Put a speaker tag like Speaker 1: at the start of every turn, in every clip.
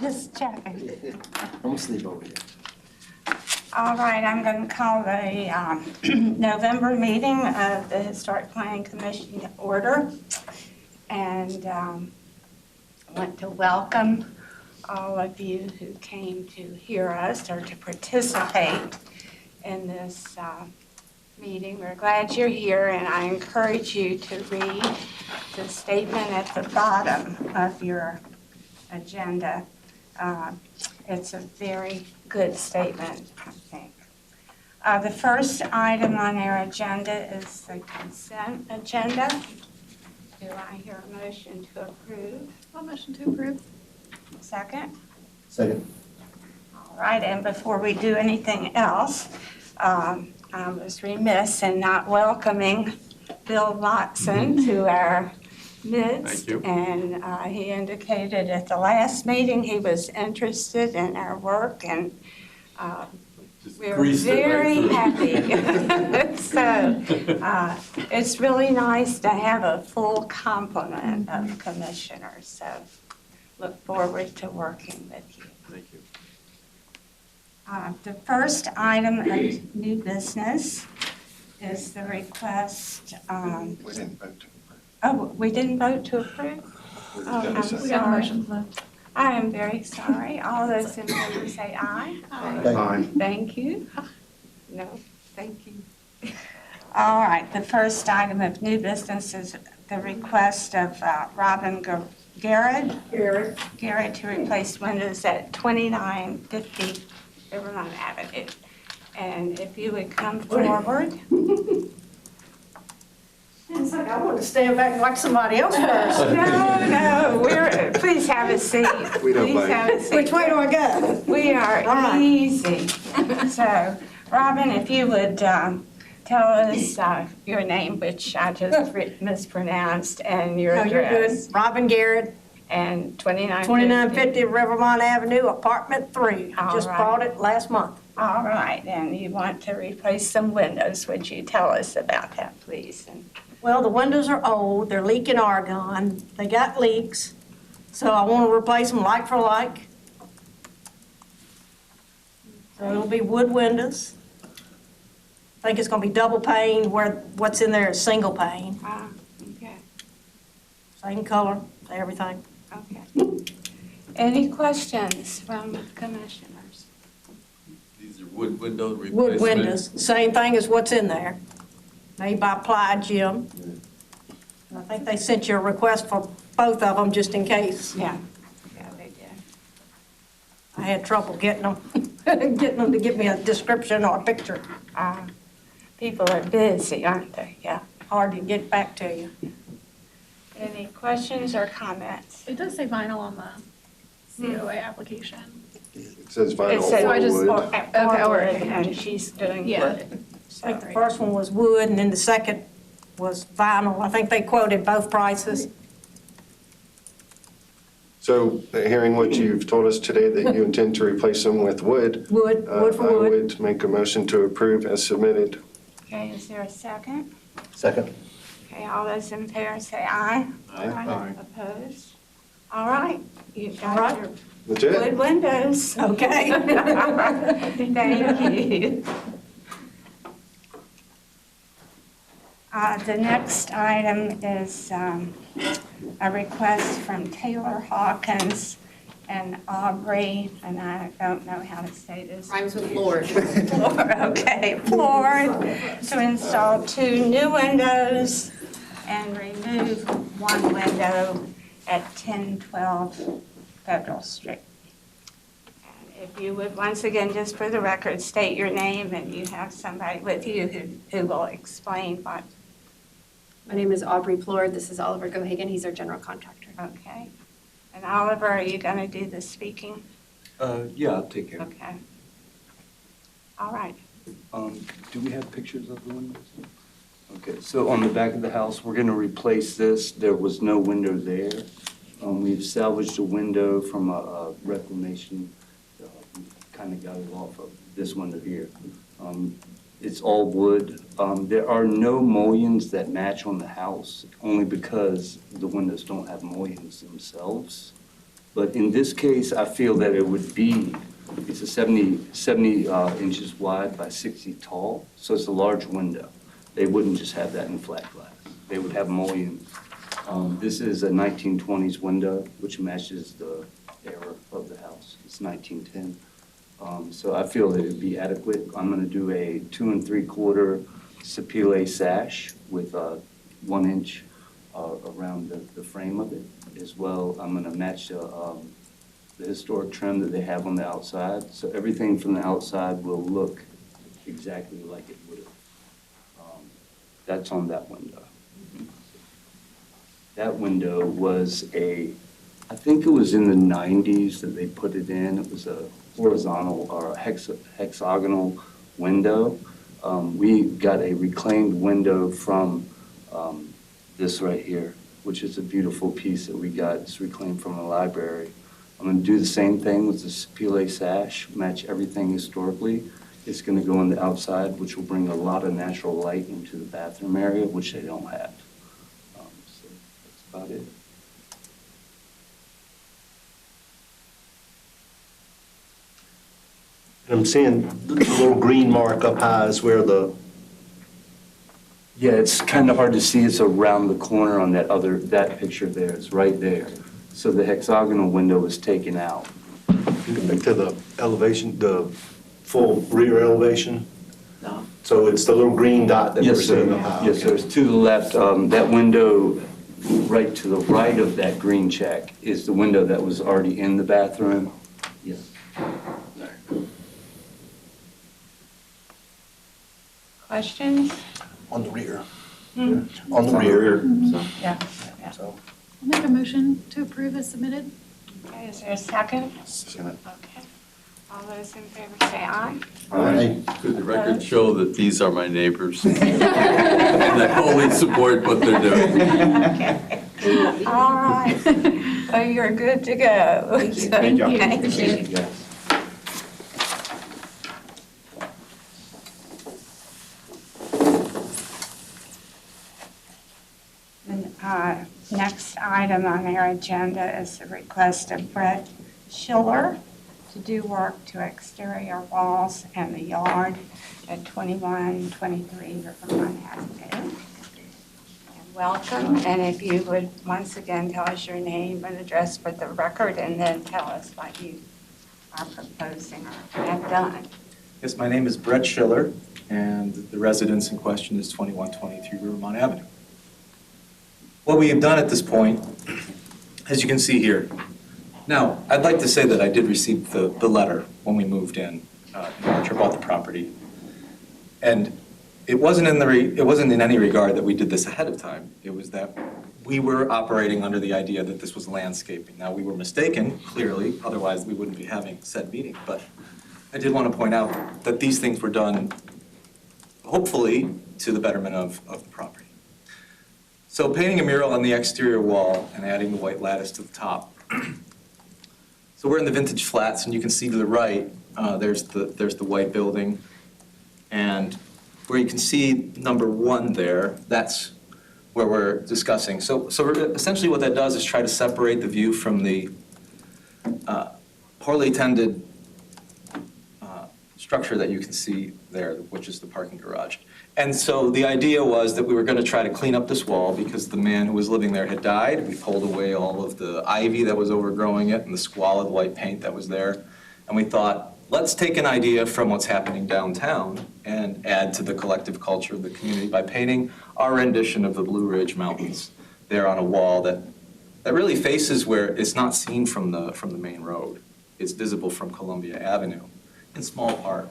Speaker 1: Just checking.
Speaker 2: I'm gonna sleep over here.
Speaker 1: All right, I'm going to call the November meeting of the Historic Planning Commission to order. And I want to welcome all of you who came to hear us or to participate in this meeting. We're glad you're here, and I encourage you to read the statement at the bottom of your agenda. It's a very good statement, I think. The first item on our agenda is the consent agenda. Do I hear a motion to approve?
Speaker 3: I'll motion to approve.
Speaker 1: Second?
Speaker 2: Second.
Speaker 1: All right, and before we do anything else, I was remiss in not welcoming Bill Watson to our midst.
Speaker 4: Thank you.
Speaker 1: And he indicated at the last meeting he was interested in our work, and we're very happy. So it's really nice to have a full complement of commissioners. So look forward to working with you.
Speaker 4: Thank you.
Speaker 1: The first item of new business is the request.
Speaker 2: We didn't vote.
Speaker 1: Oh, we didn't vote to approve? Oh, I'm
Speaker 3: We got a
Speaker 1: sorry.
Speaker 3: motion left.
Speaker 1: I am very sorry. All those in favor say aye.
Speaker 2: Aye.
Speaker 1: Thank you. No, thank you. All right, the first item of new business is the request of Robin Garrett to replace windows at 2950 Rivermont Avenue. And if you would come forward.
Speaker 5: It's like I want to stand back and watch somebody else first.
Speaker 1: No, please have a seat.
Speaker 2: We don't
Speaker 1: Please
Speaker 2: mind.
Speaker 1: have a seat.
Speaker 5: Which way do I go?
Speaker 1: We are
Speaker 5: Right.
Speaker 1: easy. So, Robin, if you would tell us your name, which I just mispronounced, and your
Speaker 5: No, you're good.
Speaker 1: address.
Speaker 5: Robin Garrett,
Speaker 1: And 2950.
Speaker 5: 2950 Rivermont Avenue, apartment 3.
Speaker 1: All
Speaker 5: Just
Speaker 1: right.
Speaker 5: bought it last month.
Speaker 1: All right, and you want to replace some windows. Would you tell us about that, please?
Speaker 5: Well, the windows are old, they're leaking argon, they got leaks, so I want to replace them like for like. So it'll be wood windows. I think it's going to be double pane where what's in there is single pane.
Speaker 1: Okay,
Speaker 5: Same color, everything.
Speaker 1: okay. Any questions from commissioners?
Speaker 4: These are wood window replacement.
Speaker 5: Wood windows, same thing as what's in there. Made by Applied Gym. And I think they sent you a request for both of them just in case.
Speaker 1: Yeah, they did.
Speaker 5: I had trouble getting them, getting them to give me a description or a picture.
Speaker 1: People are busy, aren't they? Yeah.
Speaker 5: Hard to get back to you.
Speaker 1: Any questions or comments?
Speaker 3: It does say vinyl on the COA application.
Speaker 2: It says
Speaker 1: It
Speaker 2: vinyl
Speaker 1: said
Speaker 3: I just-
Speaker 2: or wood.
Speaker 1: forward,
Speaker 3: okay.
Speaker 1: and she's doing
Speaker 3: Yeah.
Speaker 1: wood.
Speaker 5: I think the first one was wood and then the second was vinyl. I think they quoted both prices.
Speaker 2: So, hearing what you've told us today, that you intend to replace them with wood.
Speaker 5: Wood, wood for
Speaker 2: I
Speaker 5: wood.
Speaker 2: would make a motion to approve as submitted.
Speaker 1: Okay, is there a second?
Speaker 2: Second.
Speaker 1: Okay, all those in favor say aye.
Speaker 2: Aye.
Speaker 1: Opposed? All right, you've
Speaker 5: All
Speaker 1: got
Speaker 5: right.
Speaker 1: your
Speaker 2: That's it?
Speaker 1: wood windows.
Speaker 5: Okay.
Speaker 1: Thank you. The next item is a request from Taylor Hawkins and Aubrey, and I don't know how to say this.
Speaker 6: Rhymes with Lord.
Speaker 1: Okay, Ford, to install 2 new windows and remove 1 window at 1012 Federal Street. And if you would, once again, just for the record, state your name, and you have somebody with you who will explain what.
Speaker 6: My name is Aubrey Plord. This is Oliver Gohagan. He's our general contractor.
Speaker 1: Okay. And Oliver, are you going to do the speaking?
Speaker 7: Yeah, I'll take care.
Speaker 1: Okay. All right.
Speaker 7: Do we have pictures of the windows? Okay, so on the back of the house, we're gonna replace this. There was no window there. We've salvaged a window from a reclamation, kind of got it off of this window here. It's all wood. There are no mullions that match on the house, only because the windows don't have mullions themselves. But in this case, I feel that it would be, it's a 70 inches wide by 60 tall, so it's a large window. They wouldn't just have that in flat glass. They would have mullions. This is a 1920s window, which matches the era of the house. It's 1910. So I feel that it'd be adequate. I'm going to do a 2 3/4 sapele sash with 1 inch around the frame of it as well. I'm going to match the historic trim that they have on the outside. So everything from the outside will look exactly like it would have. That's on that window. That window was I think it was in the 90s that they put it in. It was a horizontal or a hexagonal window. We got a reclaimed window from this right here, which is a beautiful piece that we got. It's reclaimed from the library. I'm going to do the same thing with the sapele sash, match everything historically. It's going to go on the outside, which will bring a lot of natural light into the bathroom area, which they don't have. So that's about it.
Speaker 2: I'm seeing the little green mark up high is where the,
Speaker 7: Yeah, it's kind of hard to see. It's around the corner on that picture there. It's right there. So the hexagonal window was taken out.
Speaker 2: to the elevation, the full rear elevation.
Speaker 7: No.
Speaker 2: So it's the little green dot that we're
Speaker 7: Yes, sir.
Speaker 2: seeing up high.
Speaker 7: Yes, sir. It's to the left. That window right to the right of that green check is the window that was already in the bathroom. Yes.
Speaker 1: Questions?
Speaker 2: On the rear. On the rear.
Speaker 1: Yeah.
Speaker 2: So,
Speaker 3: I'll make a motion to approve as submitted.
Speaker 1: Okay, is there a second?
Speaker 2: Second.
Speaker 1: Okay. All those in favor say aye.
Speaker 2: Aye.
Speaker 4: Could the record show that these are my neighbors? And I fully support what they're doing.
Speaker 1: Okay. All right. So you're good to go.
Speaker 6: Thank you.
Speaker 1: Thank you.
Speaker 6: Appreciate it.
Speaker 7: Yes.
Speaker 1: Next item on our agenda is the request of Brett Schiller to do work to exterior walls and the yard at 2123 Riverfront Avenue. And welcome, and if you would once again tell us your name and address for the record, and then tell us what you are proposing or have done.
Speaker 8: Yes, my name is Brett Schiller, and the residence in question is 2123 Rivermont Avenue. What we have done at this point, as you can see here. Now, I'd like to say that I did receive the letter when we moved in March or bought the property. And it wasn't in any regard that we did this ahead of time. It was that we were operating under the idea that this was landscaping. Now, we were mistaken, clearly, otherwise we wouldn't be having said meeting. But I did want to point out that these things were done, hopefully, to the betterment of the property. So painting a mural on the exterior wall and adding the white lattice to the top. So we're in the vintage flats, and you can see to the right, there's the white building. And where you can see number 1 there, that's where we're discussing. So essentially what that does is try to separate the view from the poorly tended structure that you can see there, which is the parking garage. And so the idea was that we were going to try to clean up this wall because the man who was living there had died. We pulled away all of the ivy that was overgrowing it and the squalid white paint that was there. And we thought, let's take an idea from what's happening downtown and add to the collective culture of the community by painting our rendition of the Blue Ridge Mountains there on a wall that really faces where it's not seen from the main road. It's visible from Columbia Avenue in small part.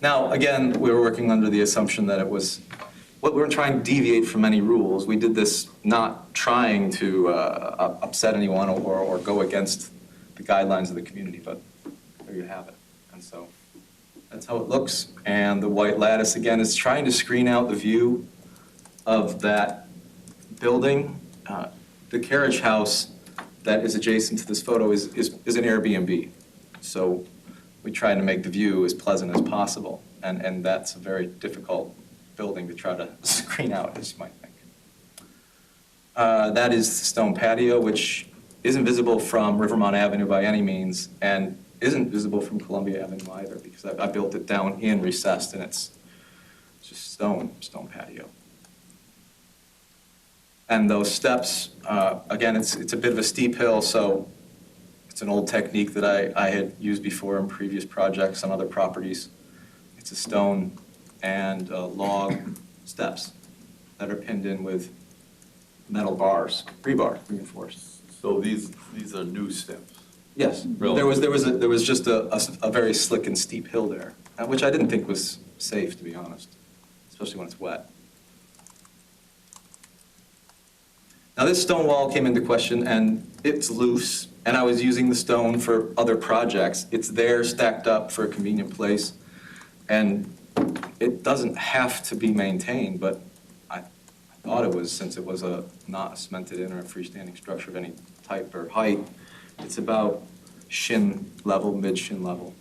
Speaker 8: Now, again, we were working under the assumption that we weren't trying to deviate from any rules. We did this not trying to upset anyone or go against the guidelines of the community, but there you have it. And so that's how it looks. And the white lattice, again, is trying to screen out the view of that building. The carriage house that is adjacent to this photo is an Airbnb. So we try to make the view as pleasant as possible. And that's a very difficult building to try to screen out, as you might think. That is the stone patio, which isn't visible from Rivermont Avenue by any means, and isn't visible from Columbia Avenue either, because I built it down in recessed, and it's just stone patio. And those steps, again, it's a bit of a steep hill, so it's an old technique that I had used before in previous projects on other properties. It's a stone and log steps that are pinned in with metal bars, rebar, reinforced.
Speaker 4: So these are new steps.
Speaker 8: Yes,
Speaker 4: Really?
Speaker 8: there was just a very slick and steep hill there, which I didn't think was safe, to be honest, especially when it's wet. Now, this stone wall came into question, and it's loose, and I was using the stone for other projects. It's there stacked up for a convenient place, and it doesn't have to be maintained, but I thought it was, since it was not a cemented in or a freestanding structure of any type or height. It's about shin level, mid-shin level.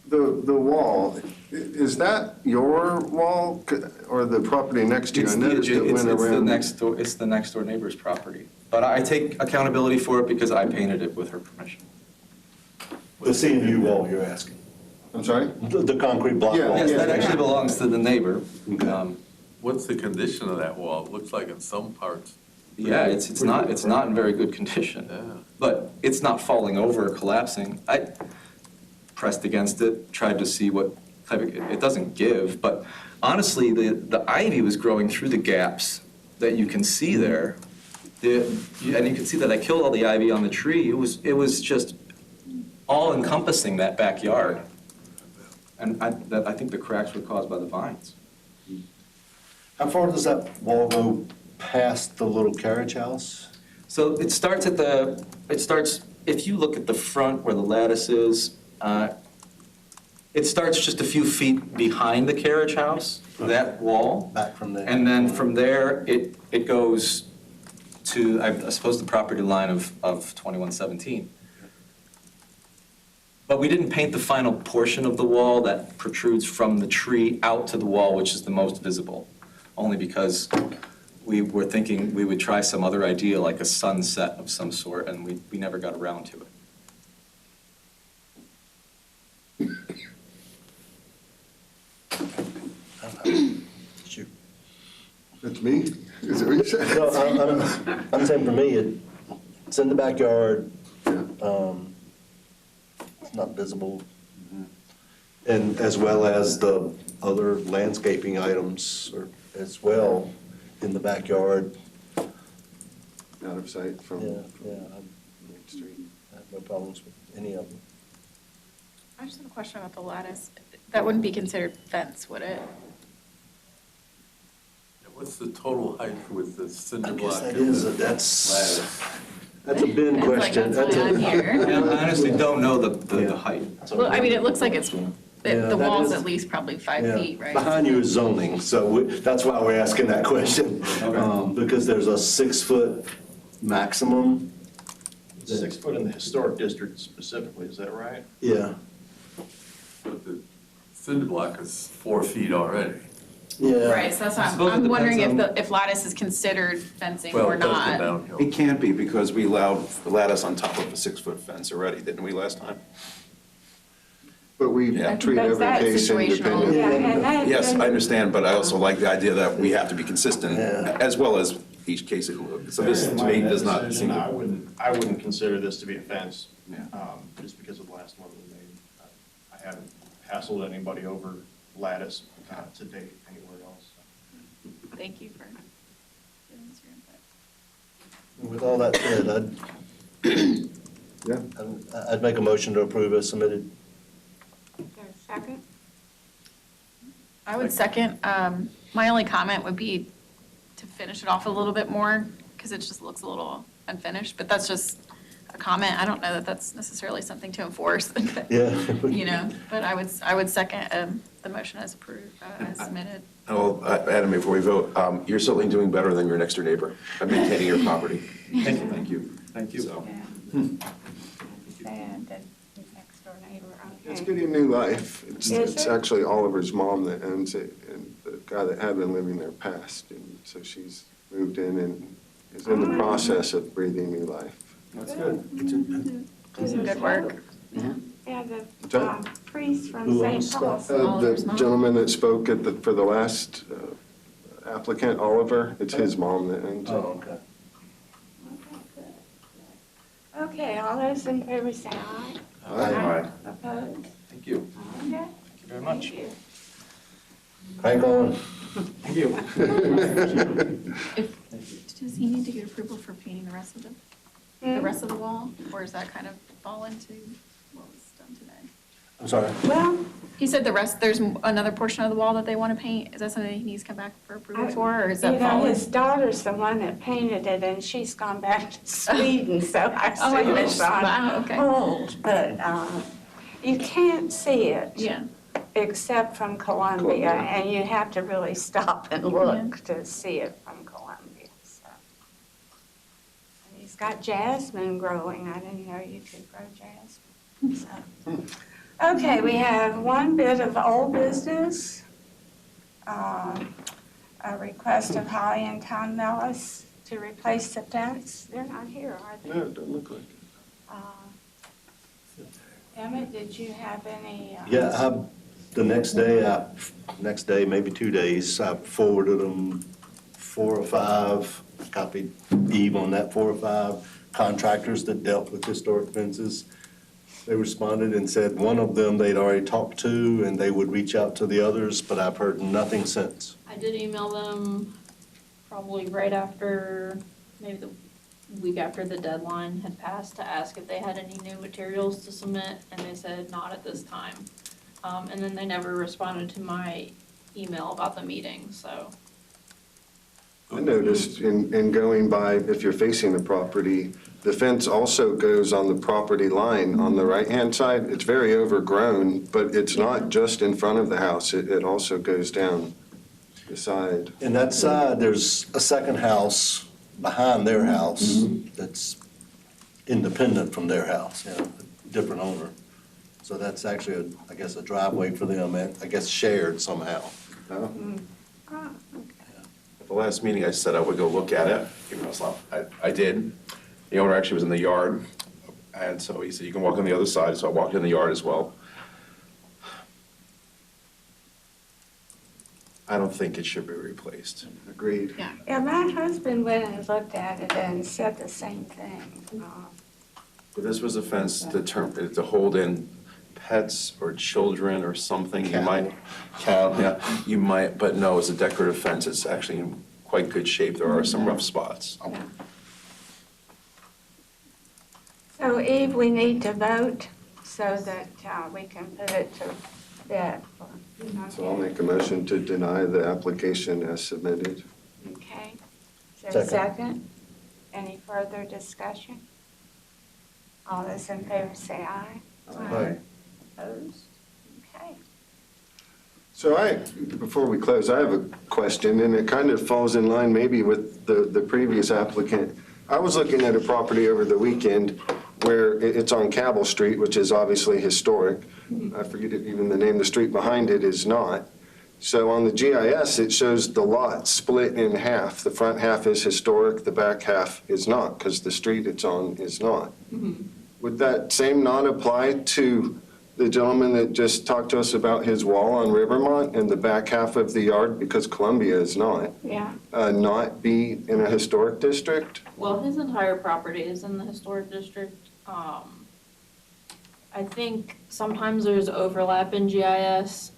Speaker 2: The wall, is that your wall or the property next to you? I noticed it went around.
Speaker 8: It's the next door neighbor's property. But I take accountability for it because I painted it with her permission.
Speaker 9: The C&U wall you're asking?
Speaker 2: I'm sorry?
Speaker 9: The concrete block
Speaker 2: Yeah,
Speaker 9: wall?
Speaker 8: Yes, that actually belongs to the neighbor.
Speaker 4: What's the condition of that wall? It looks like in some parts.
Speaker 8: Yeah, it's not in very good condition.
Speaker 4: Yeah.
Speaker 8: But it's not falling over or collapsing. I pressed against it, tried to see what type of, it doesn't give, but honestly, the ivy was growing through the gaps that you can see there. And you can see that I killed all the ivy on the tree. It was just all encompassing that backyard. And I think the cracks were caused by the vines.
Speaker 9: How far does that wall go past the little carriage house?
Speaker 8: So it starts if you look at the front where the lattice is, it starts just a few feet behind the carriage house, that wall.
Speaker 9: Back from there?
Speaker 8: And then from there, it goes to, I suppose, the property line of 2117. But we didn't paint the final portion of the wall that protrudes from the tree out to the wall, which is the most visible, only because we were thinking we would try some other idea, like a sunset of some sort, and we never got around to it.
Speaker 9: Shoot.
Speaker 2: That's me? Is it what you said?
Speaker 9: No, I'm saying for me, it's in the backyard. It's not visible. And as well as the other landscaping items as well in the backyard.
Speaker 2: Out of sight from
Speaker 9: Yeah,
Speaker 2: Main Street.
Speaker 9: I have no problems with any of them.
Speaker 3: I just have a question about the lattice. That wouldn't be considered fence, would it?
Speaker 4: What's the total height with the cinder
Speaker 9: I
Speaker 4: block?
Speaker 9: guess that's a bin
Speaker 3: It's like
Speaker 9: question.
Speaker 3: that's
Speaker 9: That's
Speaker 3: on here.
Speaker 8: I honestly don't know the height.
Speaker 3: Well, I mean, it looks like it's,
Speaker 9: Yeah,
Speaker 3: the
Speaker 9: that
Speaker 3: wall's
Speaker 9: is-
Speaker 3: at least probably 5
Speaker 9: Yeah.
Speaker 3: feet, right?
Speaker 9: Behind you is zoning, so that's why we're asking that question. Because there's a 6-foot maximum.
Speaker 10: 6 foot in the historic district specifically, is that right?
Speaker 9: Yeah,
Speaker 4: But the cinder block is 4 feet already.
Speaker 9: yeah.
Speaker 3: Right, so that's
Speaker 8: I
Speaker 3: why
Speaker 8: suppose it
Speaker 3: I'm wondering
Speaker 8: depends
Speaker 3: if lattice is considered fencing
Speaker 4: Well,
Speaker 3: or
Speaker 4: it does go
Speaker 3: not.
Speaker 4: downhill.
Speaker 10: It can't be because we allowed lattice on top of a 6-foot fence already, didn't we, last time?
Speaker 2: But we
Speaker 10: Yeah.
Speaker 2: treat
Speaker 3: That's
Speaker 2: every
Speaker 3: that
Speaker 2: case
Speaker 3: situational.
Speaker 2: independently.
Speaker 1: Yeah, and that-
Speaker 10: Yes, I understand, but I also like the idea that we have to be consistent
Speaker 9: Yeah.
Speaker 10: as well as each case. So this to me does not seem
Speaker 11: I
Speaker 10: to.
Speaker 11: wouldn't consider this to be a fence,
Speaker 10: Yeah.
Speaker 11: just because of the last one we made. I haven't hassled anybody over lattice to date anywhere else.
Speaker 3: Thank you for giving us your input.
Speaker 9: With all that said,
Speaker 2: Yeah.
Speaker 9: I'd make a motion to approve as submitted.
Speaker 1: Is there a second?
Speaker 3: I would second. My only comment would be to finish it off a little bit more, because it just looks a little unfinished, but that's just a comment. I don't know that that's necessarily something to enforce.
Speaker 9: Yeah.
Speaker 3: You know, but I would second the motion as approved, as submitted.
Speaker 10: Well, Adam, before we vote, you're certainly doing better than your next door neighbor at maintaining your property.
Speaker 8: Thank you.
Speaker 10: Thank you.
Speaker 8: Thank you.
Speaker 10: So-
Speaker 1: Yeah. Sad that his next door neighbor,
Speaker 2: It's
Speaker 1: okay.
Speaker 2: getting new life.
Speaker 1: Is
Speaker 2: It's
Speaker 1: it?
Speaker 2: actually Oliver's mom that owns it, and guy that had been living there passed, and so she's moved in and is in the process of breathing new life.
Speaker 7: That's good.
Speaker 3: Do some good work.
Speaker 1: Yeah, the
Speaker 2: that-
Speaker 1: priest from
Speaker 9: Who
Speaker 1: St.
Speaker 9: owns
Speaker 1: Paul's.
Speaker 9: stuff?
Speaker 3: Oliver's
Speaker 2: The
Speaker 3: mom.
Speaker 2: gentleman that spoke for the last applicant, Oliver, it's his mom that owns it.
Speaker 7: Oh, okay.
Speaker 1: Okay, all those in favor say aye.
Speaker 10: Aye.
Speaker 1: Opposed?
Speaker 8: Thank you.
Speaker 1: Okay.
Speaker 8: Thank you very much.
Speaker 1: Thank you.
Speaker 9: Hang on.
Speaker 8: Thank you.
Speaker 3: Does he need to get approval for painting the rest of the rest of the wall? Or does that kind of fall into what was done today?
Speaker 9: I'm sorry.
Speaker 1: Well,
Speaker 3: He said there's another portion of the wall that they want to paint. Is that something he needs to come back for approval for, or is that fall?
Speaker 1: his daughter's the one that painted it, and she's gone back to Sweden, so I
Speaker 3: Oh my
Speaker 1: assume
Speaker 3: goodness.
Speaker 1: it's on
Speaker 3: Wow, okay.
Speaker 1: hold. But you can't see it.
Speaker 3: Yeah.
Speaker 1: Except from Columbia, and you have to really stop and look to see it from Columbia, so. And he's got jasmine growing, I didn't know you could grow jasmine, so. Okay, we have one bit of old business. A request of Holly and Tom Mellis to replace the fence. They're not here, are they?
Speaker 2: No, it doesn't look like it.
Speaker 1: Emmett, did you have any?
Speaker 9: Yeah, the next day, maybe 2 days, I forwarded them 4 or 5, copied Eve on that 4 or 5 contractors that dealt with historic fences. They responded and said one of them they'd already talked to and they would reach out to the others, but I've heard nothing since.
Speaker 12: I did email them probably right after, maybe the week after the deadline had passed, to ask if they had any new materials to submit, and they said not at this time. And then they never responded to my email about the meeting, so.
Speaker 2: I noticed in going by, if you're facing the property, the fence also goes on the property line on the right-hand side. It's very overgrown, but it's not just in front of the house. It also goes down the side.
Speaker 9: And that side, there's a second house behind their house that's independent from their house, a different owner. So that's actually, I guess, a driveway for them, and I guess shared somehow.
Speaker 2: Oh.
Speaker 10: At the last meeting, I said I would go look at it, even though it's not, I did. The owner actually was in the yard, and so he said, you can walk on the other side, so I walked in the yard as well. I don't think it should be replaced.
Speaker 2: Agreed.
Speaker 1: Yeah, my husband went and looked at it and said the same thing.
Speaker 10: But this was a fence to hold in pets or children or something, you might, you might, but no, it's a decorative fence, it's actually in quite good shape, there are some rough spots.
Speaker 1: Yeah. So Eve, we need to vote so that we can put it to bed.
Speaker 2: So I'll make a motion to deny the application as submitted.
Speaker 1: Okay. Is there a
Speaker 9: Second.
Speaker 1: second? Any further discussion? All those in favor say aye.
Speaker 9: Aye.
Speaker 1: Opposed? Okay.
Speaker 2: So before we close, I have a question, and it kind of falls in line maybe with the previous applicant. I was looking at a property over the weekend where it's on Cabell Street, which is obviously historic. I forget even the name, the street behind it is not. So on the GIS, it shows the lot split in half. The front half is historic, the back half is not, because the street it's on is not. Would that same not apply to the gentleman that just talked to us about his wall on Rivermont and the back half of the yard, because Columbia is not, not be in a historic district?
Speaker 12: Well, his entire property is in the historic district. I think sometimes there's overlap in GIS,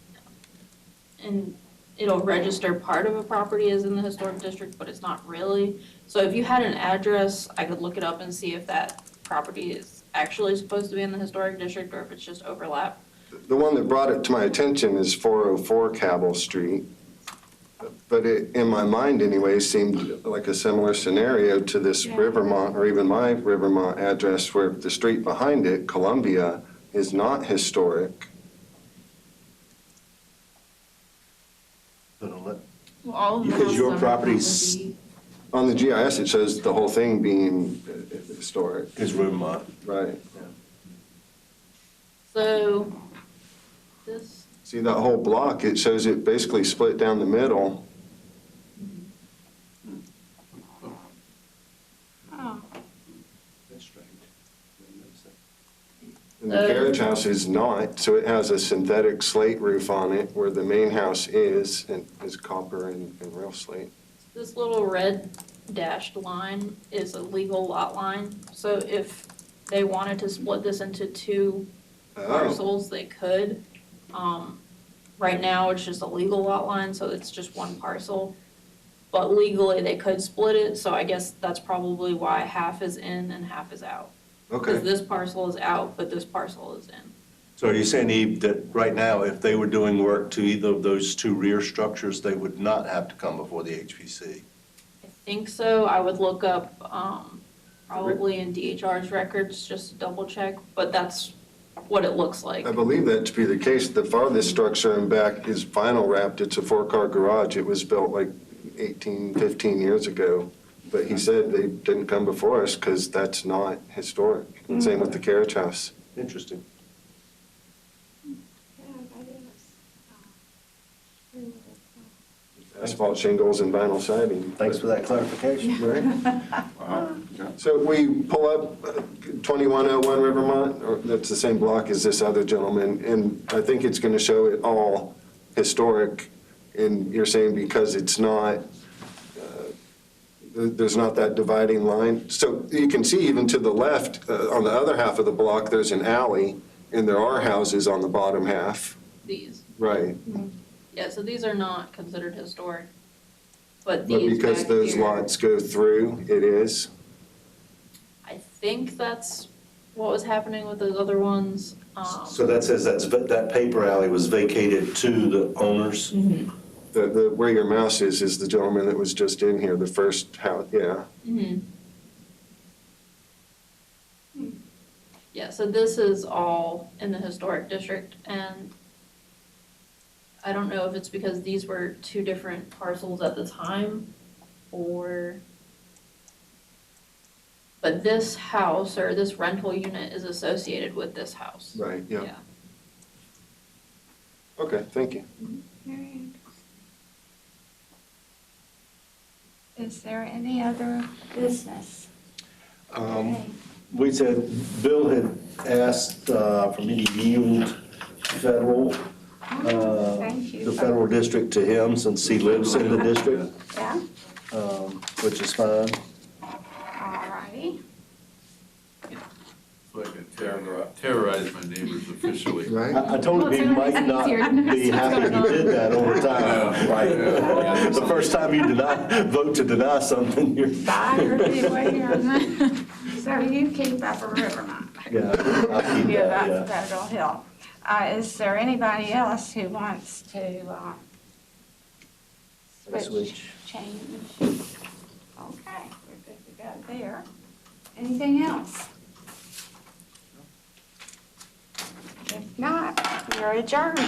Speaker 12: and it'll register part of a property as in the historic district, but it's not really. So if you had an address, I could look it up and see if that property is actually supposed to be in the historic district or if it's just overlap.
Speaker 2: The one that brought it to my attention is 404 Cabell Street. But it, in my mind anyway, seemed like a similar scenario to this Rivermont, or even my Rivermont address, where the street behind it, Columbia, is not historic.
Speaker 3: Well, all of the
Speaker 9: Because
Speaker 3: houses
Speaker 9: your
Speaker 3: on
Speaker 9: property's-
Speaker 3: would be-
Speaker 2: On the GIS, it shows the whole thing being historic.
Speaker 9: Is Rivermont.
Speaker 2: Right.
Speaker 12: So this
Speaker 2: See that whole block, it shows it basically split down the middle.
Speaker 1: Oh,
Speaker 7: That's strange.
Speaker 2: And the carriage house is not, so it has a synthetic slate roof on it where the main house is, and is copper and real slate.
Speaker 12: This little red dashed line is a legal lot line, so if they wanted to split this into two
Speaker 2: Oh,
Speaker 12: parcels, they could. Right now, it's just a legal lot line, so it's just one parcel. But legally, they could split it, so I guess that's probably why half is in and half is out. Because
Speaker 2: okay.
Speaker 12: this parcel is out, but this parcel is in.
Speaker 9: So are you saying, Eve, that right now, if they were doing work to either of those two rear structures, they would not have to come before the HPC?
Speaker 12: I think so. I would look up, probably in DHR's records, just to double check, but that's what it looks like.
Speaker 2: I believe that to be the case. The farthest structure in back is vinyl wrapped. It's a 4-car garage. It was built like 18, 15 years ago. But he said they didn't come before us because that's not historic. Same with the carriage house.
Speaker 9: Interesting.
Speaker 1: yeah, that is.
Speaker 2: Asphalt shingles and vinyl siding.
Speaker 9: Thanks for that clarification.
Speaker 10: Wow. Yeah.
Speaker 2: So we pull up 2101 Rivermont, or that's the same block as this other gentleman, and I think it's going to show it all historic. And you're saying because it's not, there's not that dividing line. So you can see even to the left, on the other half of the block, there's an alley, and there are houses on the bottom half.
Speaker 12: These.
Speaker 2: Right.
Speaker 12: Yeah, so these are not considered historic, but
Speaker 2: But
Speaker 12: these
Speaker 2: because
Speaker 12: back
Speaker 2: those
Speaker 12: here-
Speaker 2: lots go through, it is.
Speaker 12: I think that's what was happening with those other ones.
Speaker 9: So that says that paper alley was vacated to the owners?
Speaker 2: The, where your mouse is the gentleman that was just in here, the first house, yeah.
Speaker 12: Yeah, so this is all in the historic district, and I don't know if it's because these were two different parcels at the time, or, but this house, or this rental unit is associated with this house.
Speaker 2: Right, yeah.
Speaker 12: Yeah.
Speaker 2: Okay, thank you.
Speaker 1: Very interesting. Is there any other business? Okay.
Speaker 9: We said, Bill had asked for me to yield federal,
Speaker 1: Thank you.
Speaker 9: the federal district to him since he lives in the district,
Speaker 1: Yeah,
Speaker 9: which is fine.
Speaker 1: all righty.
Speaker 4: So I can terrorize my neighbors officially.
Speaker 2: Right?
Speaker 9: I told him he might not be happy he did that over time.
Speaker 4: Right.
Speaker 9: The first time you vote to deny something, you're.
Speaker 1: Buyer beware. So you keep Upper Rivermont.
Speaker 9: Yeah, I'll keep
Speaker 1: Yeah,
Speaker 9: that, yeah.
Speaker 1: that's Federal Hill. Is there anybody else who wants to switch, change? Okay, we're good to go there. Anything else? If not, we're adjourned.